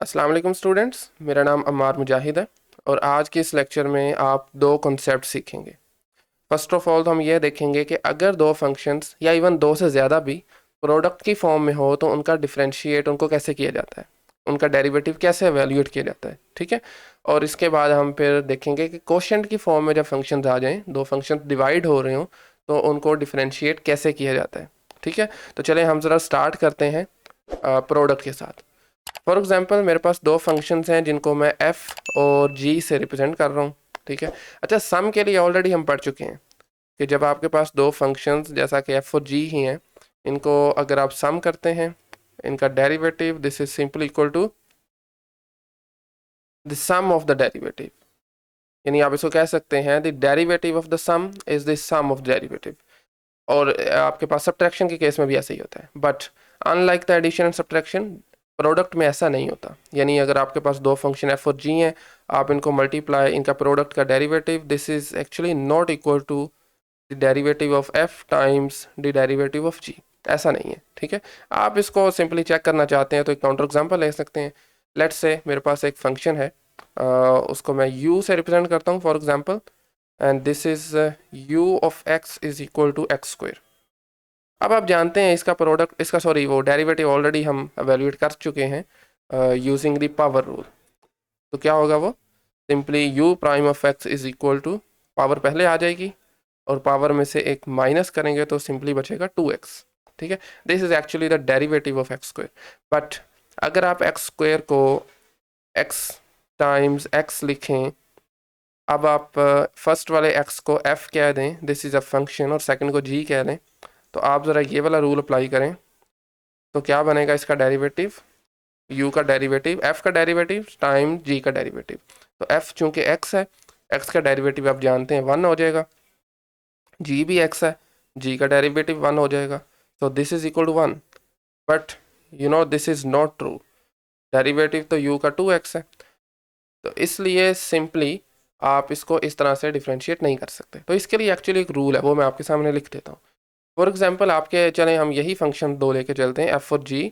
अस्सलाम वालेकुम स्टूडेंट्स, मेरा नाम अम्मार मुजाहिद है और आज के इस लेक्चर में आप दो कॉन्सेप्ट सीखेंगे। फर्स्ट ऑफ ऑल तो हम ये देखेंगे कि अगर दो फंक्शंस या इवन दो से ज़्यादा भी प्रोडक्ट की फॉर्म में हो तो उनका डिफरेंशिएट उनको कैसे किया जाता है, उनका डेरिवेटिव कैसे एवेल्यूएट किया जाता है। ठीक है। और इसके बाद हम फिर देखेंगे कि कोशेंट की फॉर्म में जब फंक्शंस आ जाएं, दो फंक्शंस डिवाइड हो रहे हों, तो उनको डिफरेंशिएट कैसे किया जाता है। ठीक है। तो चलें हम ज़रा स्टार्ट करते हैं प्रोडक्ट के साथ। फॉर एग्जांपल मेरे पास दो फंक्शंस हैं जिनको मैं f और g से रिप्रेजेंट कर रहा हूँ। ठीक है। अच्छा, सम के लिए ऑलरेडी हम पढ़ चुके हैं कि जब आपके पास दो फंक्शंस जैसा कि f और g ही हैं, इनको अगर आप सम करते हैं, इनका derivative this is simple equal to the sum of the derivative. यानी आप इसको कह सकते हैं the derivative of the sum is the sum of derivative. और आपके पास सब्ट्रैक्शन के केस में भी ऐसा ही होता है, but unlike the addition and subtraction, product में ऐसा नहीं होता। यानी अगर आपके पास दो फंक्शन f और g हैं, आप इनको मल्टीप्लाई, इनका प्रोडक्ट का derivative this is actually not equal to the derivative of f times the derivative of g। ऐसा नहीं है। ठीक है। आप इसको सिंपली चेक करना चाहते हैं तो एक काउंटर एग्जांपल ले सकते हैं। लेट्स से मेरे पास एक फंक्शन है, उसको मैं u से रिप्रेजेंट करता हूँ for example, and this is u of x is equal to x square. अब आप जानते हैं इसका प्रोडक्ट, इसका सॉरी वो डेरिवेटिव ऑलरेडी हम एवेल्यूएट कर चुके हैं यूजिंग द पावर रूल। तो क्या होगा वो, simply u prime of x is equal to, power पहले आ जाएगी और पावर में से एक माइनस करेंगे तो सिंपली बचेगा 2x। ठीक है। This is actually the derivative of x square. But अगर आप एक्स स्क्वायर को x टाइम्स x लिखें, अब आप फर्स्ट वाले x को f कह दें, दिस इज अ फंक्शन, और सेकंड को g कह दें, तो आप ज़रा ये वाला रूल अप्लाई करें तो क्या बनेगा, इसका डेरिवेटिव u का डेरिवेटिव, f का डेरिवेटिव टाइम g का डेरिवेटिव। तो f चूंकि x है, x का डेरिवेटिव आप जानते हैं 1 हो जाएगा, g भी x है, g का डेरिवेटिव 1 हो जाएगा, तो this is equal to 1। But you know this is not true, derivative तो u का 2x है, तो इसलिए सिंपली आप इसको इस तरह से डिफ्रेंशिएट नहीं कर सकते। तो इसके लिए एक्चुअली एक रूल है, वो मैं आपके सामने लिख देता हूँ। फॉर एग्जाम्पल आपके, चलें हम यही फंक्शन दो लेके चलते हैं, f और g,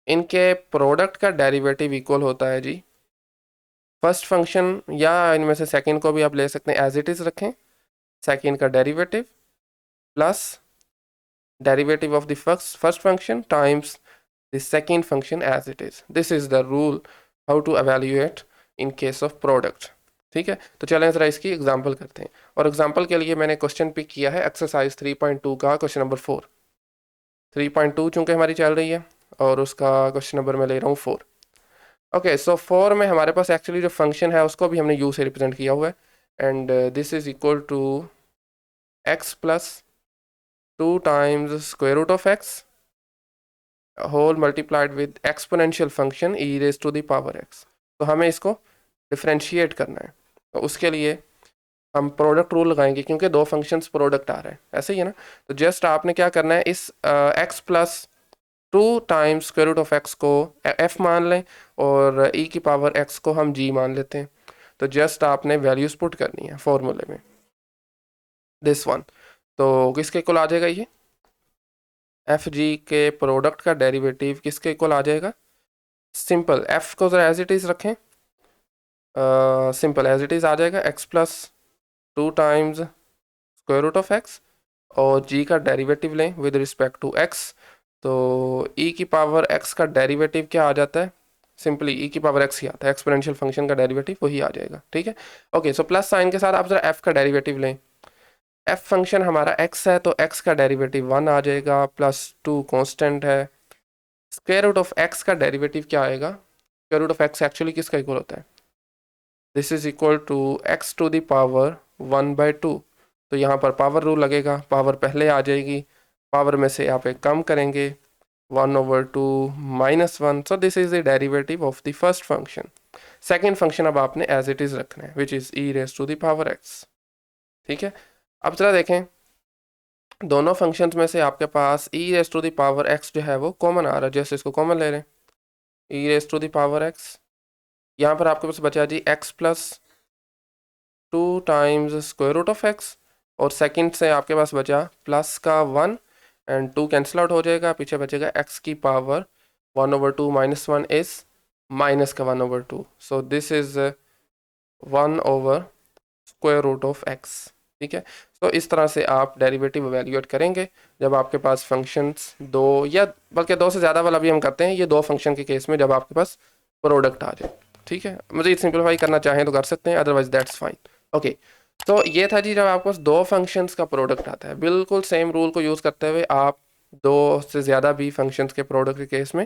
इनके प्रोडक्ट का डेरिवेटिव इक्वल होता है जी फर्स्ट फंक्शन, या इनमें से सेकंड को भी आप ले सकते हैं, एज इट इज़ रखें, सेकंड का derivative plus derivative of the first function times the second function as it is. This is the rule how to evaluate in case of product. ठीक है। तो चलें ज़रा इसकी एग्जांपल करते हैं, और एग्जांपल के लिए मैंने क्वेश्चन पिक किया है एक्सरसाइज 3.2 का क्वेश्चन नंबर 4। 3.2 चूँकि हमारी चल रही है और उसका क्वेश्चन नंबर मैं ले रहा हूँ 4। ओके, सो 4 में हमारे पास एक्चुअली जो फंक्शन है उसको भी हमने u से रिप्रेजेंट किया हुआ है, and this is equal to x plus 2 times square root of x whole multiplied with exponential function e raise to the power x। तो हमें इसको डिफ्रेंशिएट करना है, तो उसके लिए हम प्रोडक्ट रूल लगाएंगे क्योंकि दो फंक्शंस प्रोडक्ट आ रहे हैं, ऐसे ही है ना। तो जस्ट आपने क्या करना है, इस x plus 2 times square root of x को f मान लें और e की पावर x को हम g मान लेते हैं। तो जस्ट आपने वैल्यूज पुट करनी है फॉर्मूले में, दिस वन। तो किसके इक्वल आ जाएगा ये, एफ जी के प्रोडक्ट का डेरिवेटिव किसके इक्वल आ जाएगा, सिंपल f को ज़रा एज इट इज़ रखें, सिंपल एज इट इज़ आ जाएगा x plus 2 times square root of x, और g का डेरिवेटिव लें विद रिस्पेक्ट टू x, तो e की पावर x का डेरिवेटिव क्या आ जाता है, सिंपली e की पावर x ही आता है, एक्सपोनेंशियल फंक्शन का डेरिवेटिव वही आ जाएगा। ठीक है। ओके, सो प्लस साइन के साथ आप जरा f का डेरिवेटिव लें, f फंक्शन हमारा x है तो x का डेरिवेटिव 1 आ जाएगा, प्लस 2 कांस्टेंट है, स्क्वायर रूट ऑफ x का डेरिवेटिव क्या आएगा, square root of x actually किसका इक्वल होता है, this is equal to x to the power 1/2। तो यहाँ पर पावर रूल लगेगा, पावर पहले आ जाएगी, पावर में से आप एक कम करेंगे, 1/2 -1, so this is the derivative of the first function. Second function अब आपने एज इट इज़ रखना है, which is e raise to the power x। ठीक है। अब जरा देखें, दोनों फंक्शंस में से आपके पास e raise to the power x जो है वो कॉमन आ रहा है, जैसे इसको कॉमन ले लें, e raise to the power x, यहाँ पर आपके पास बचा जी x plus 2 times square root of x, और सेकंड से आपके पास बचा प्लस का 1 एंड 2 कैंसिल आउट हो जाएगा, पीछे बचेगा x की पावर 1/2 माइनस 1 इज माइनस का 1/2, सो दिस इज 1/√x, ठीक है। तो इस तरह से आप डेरिवेटिव इवेल्यूएट करेंगे जब आपके पास फंक्शंस दो या बल्कि दो से ज़्यादा वाला भी हम करते हैं, ये दो फंक्शन के केस में जब आपके पास प्रोडक्ट आ जाए, ठीक है। मज़ीद सिंपलीफाई करना चाहें तो कर सकते हैं, अदरवाइज दैट्स फाइन। ओके, तो ये था जी जब आपके पास दो फंक्शंस का प्रोडक्ट आता है। बिल्कुल सेम रूल को यूज़ करते हुए आप दो से ज़्यादा भी फंक्शंस के प्रोडक्ट के केस में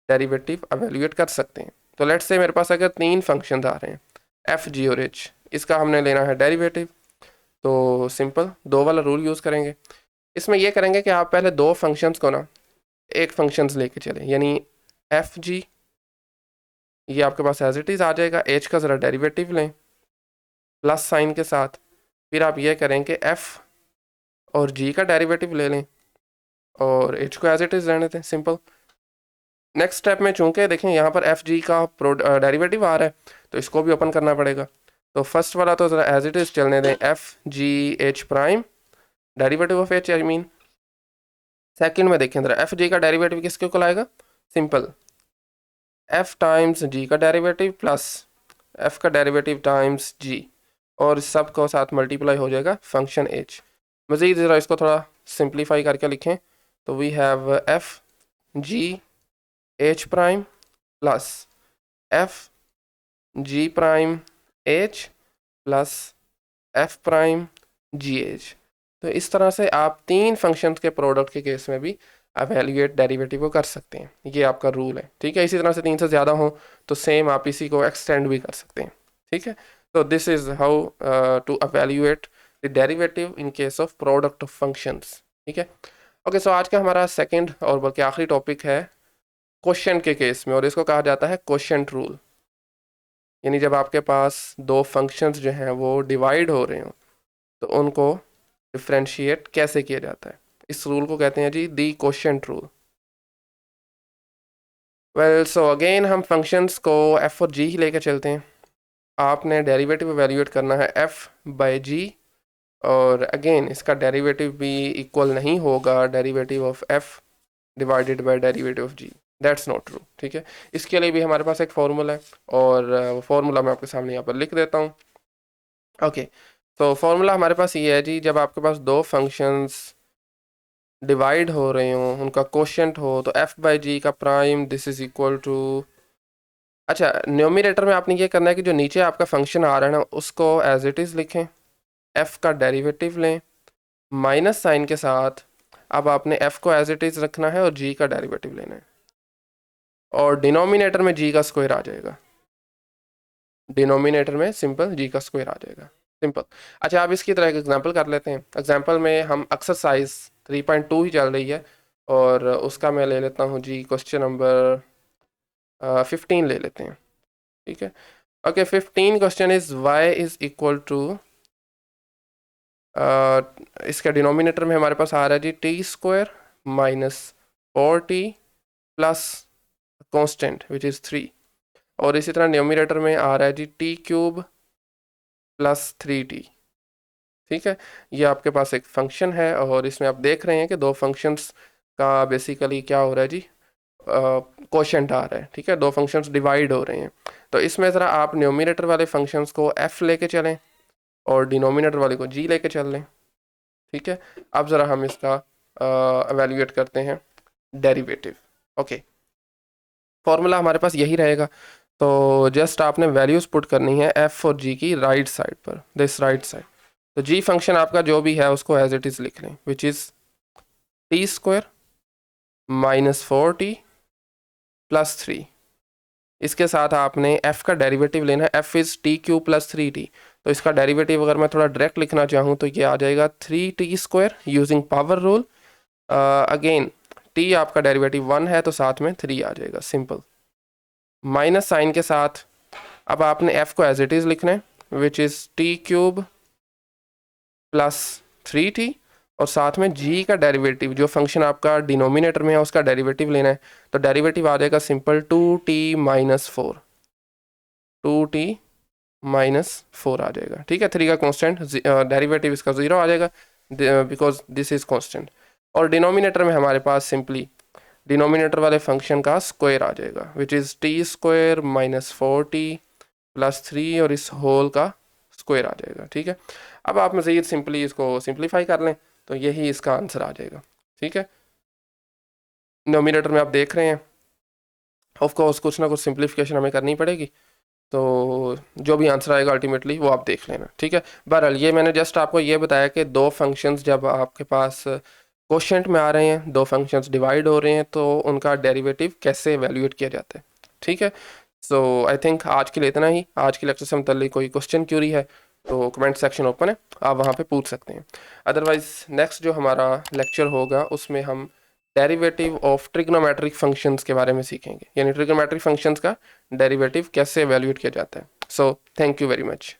डेरिवेटिव एवेल्यूएट कर सकते हैं। तो लेट्स से मेरे पास अगर तीन फंक्शंस आ रहे हैं एफ जी और एच, इसका हमने लेना है डेरिवेटिव, तो सिंपल दो वाला रूल यूज़ करेंगे। इसमें यह करेंगे कि आप पहले दो फंक्शंस को ना एक फंक्शंस लेके चलें, यानी एफ जी ये आपके पास एज इट इज़ आ जाएगा, एच का ज़रा डेरिवेटिव लें प्लस साइन के साथ, फिर आप ये करें कि एफ और जी का डेरिवेटिव ले लें और एच को एज इट इज़ रहने दें, सिंपल। नेक्स्ट स्टेप में चूंकि देखें यहाँ पर एफ जी का डेरिवेटिव आ रहा है तो इसको भी ओपन करना पड़ेगा। तो फर्स्ट वाला तो ज़रा एज इट इज़ चलने दें, F g h prime derivative of H, I mean. Second में देखें ज़रा एफ जी का डेरिवेटिव किसके को लाएगा, सिंपल एफ टाइम्स जी का डेरिवेटिव प्लस एफ का डेरिवेटिव टाइम्स जी, और सब को साथ मल्टीप्लाई हो जाएगा फंक्शन एच। मज़ीद ज़रा इसको थोड़ा सिंप्लीफाई करके लिखें तो we have f g h prime plus f g prime h plus f prime g h. तो इस तरह से आप तीन फंक्शंस के प्रोडक्ट के केस में भी एवेल्यूएट डेरिवेटिव को कर सकते हैं, ये आपका रूल है, ठीक है। इसी तरह से तीन से ज़्यादा हो तो सेम आप इसी को एक्सटेंड भी कर सकते हैं, ठीक है। तो this is how to evaluate the derivative in case of product of functions, ठीक है। ओके, सो आज का हमारा सेकंड और बल्कि आखिरी टॉपिक है क्वेश्चन के केस में, और इसको कहा जाता है क्वोशिएंट रूल। यानी जब आपके पास दो फंक्शंस जो हैं वो डिवाइड हो रहे हो तो उनको डिफ्रेंशिएट कैसे किया जाता है, इस रूल को कहते हैं जी the quotient rule. Well so again हम फंक्शंस को एफ और जी ही लेकर चलते हैं। आपने डेरिवेटिव एवेल्यूएट करना है एफ बाय जी, और अगेन इसका डेरिवेटिव भी इक्वल नहीं होगा derivative of f divided by derivative of g, that's not true, ठीक है। इसके लिए भी हमारे पास एक फॉर्मूला है और वो फॉर्मूला मैं आपके सामने यहाँ पर लिख देता हूँ। ओके, तो फॉर्मूला हमारे पास ये है जी, जब आपके पास दो फंक्शंस डिवाइड हो रहे हो, उनका क्वोशिएंट हो, तो एफ बाई जी का prime this is equal to, अच्छा न्यूमरेटर में आपने ये करना है कि जो नीचे आपका फंक्शन आ रहा है ना उसको एज इट इज़ लिखें, एफ का डेरिवेटिव लें माइनस साइन के साथ, अब आपने एफ को एज इट इज़ रखना है और जी का डेरिवेटिव लेना है, और डिनोमिनेटर में जी का स्क्वायर आ जाएगा, डिनोमिनेटर में सिंपल जी का स्क्वायर आ जाएगा, सिंपल। अच्छा, आप इसकी तरह एक एग्जांपल कर लेते हैं। एग्जांपल में हम एक्सरसाइज 3.2 ही चल रही है और उसका मैं ले लेता हूँ जी क्वेश्चन नंबर 15 ले लेते हैं, ठीक है। Okay, 15 question is y is equal to, इसका डिनोमिनेटर में हमारे पास आ रहा है g t square minus 4t plus constant which is 3, और इसी तरह न्यूमरेटर में आ रहा है g T cube plus 3t, ठीक है। ये आपके पास एक फंक्शन है और इसमें आप देख रहे हैं कि दो फंक्शंस का बेसिकली क्या हो रहा है जी, क्वोशिएंट आ रहा है, ठीक है। दो फंक्शंस डिवाइड हो रहे हैं, तो इसमें ज़रा आप न्यूमरेटर वाले फंक्शंस को f लेके चलें और डिनोमिनेटर वाले को g लेके चल लें, ठीक है। अब ज़रा हम इसका एवेल्यूएट करते हैं डेरिवेटिव। ओके, फॉर्मूला हमारे पास यही रहेगा, तो जस्ट आपने वैल्यूज़ पुट करनी है f और g की राइट साइड पर, दिस राइट साइड। तो g फंक्शन आपका जो भी है उसको एज इट इज़ लिख लें, which is T square minus 4t plus 3। इसके साथ आपने f का डेरिवेटिव लेना है, f is T Q plus 3t, तो इसका डेरिवेटिव अगर मैं थोड़ा डायरेक्ट लिखना चाहूँ तो ये आ जाएगा 3t square using power rule. Again t आपका डेरिवेटिव 1 है तो साथ में 3 आ जाएगा, सिंपल। माइनस साइन के साथ अब आपने f को एज इट इज़ लिखना है, which is T cube plus 3t, और साथ में g का डेरिवेटिव जो फंक्शन आपका डिनोमिनेटर में है उसका डेरिवेटिव लेना है, तो डेरिवेटिव आ जाएगा simple 2t minus 4, 2t minus 4 आ जाएगा, ठीक है। 3 का कांस्टेंट डेरिवेटिव इसका 0 आ जाएगा बिकॉज दिस इज कांस्टेंट, और डिनोमिनेटर में हमारे पास सिंपली डिनोमिनेटर वाले फंक्शन का स्क्वायर आ जाएगा, which is T square minus 4t plus 3 और इस होल का स्क्वायर आ जाएगा। ठीक है, अब आप मज़ीद सिंपली इसको सिंप्लीफाई कर लें तो यही इसका आंसर आ जाएगा। ठीक है, डिनोमिनेटर में आप देख रहे हैं ऑफ कोर्स कुछ ना कुछ सिंप्लीफिकेशन हमें करनी पड़ेगी, तो जो भी आंसर आएगा अल्टीमेटली वो आप देख लेना। ठीक है, बहरहाल ये मैंने जस्ट आपको ये बताया कि दो फंक्शंस जब आपके पास कोशेंट में आ रहे हैं, दो फंक्शंस डिवाइड हो रहे हैं, तो उनका डेरिवेटिव कैसे एवेल्यूएट किया जाता है। ठीक है, सो आई थिंक आज के लिए इतना ही। आज की लेक्चर से मतलब कोई क्वेश्चन क्यूरी है तो कमेंट सेक्शन ओपन है, आप वहाँ पे पूछ सकते हैं। अदरवाइज नेक्स्ट जो हमारा लेक्चर होगा उसमें हम डेरिवेटिव ऑफ ट्रिग्नोमेट्रिक फंक्शंस के बारे में सीखेंगे, यानी ट्रिग्नोमेट्रिक फंक्शंस का डेरिवेटिव कैसे एवेल्यूएट किया जाता है। So thank you very much.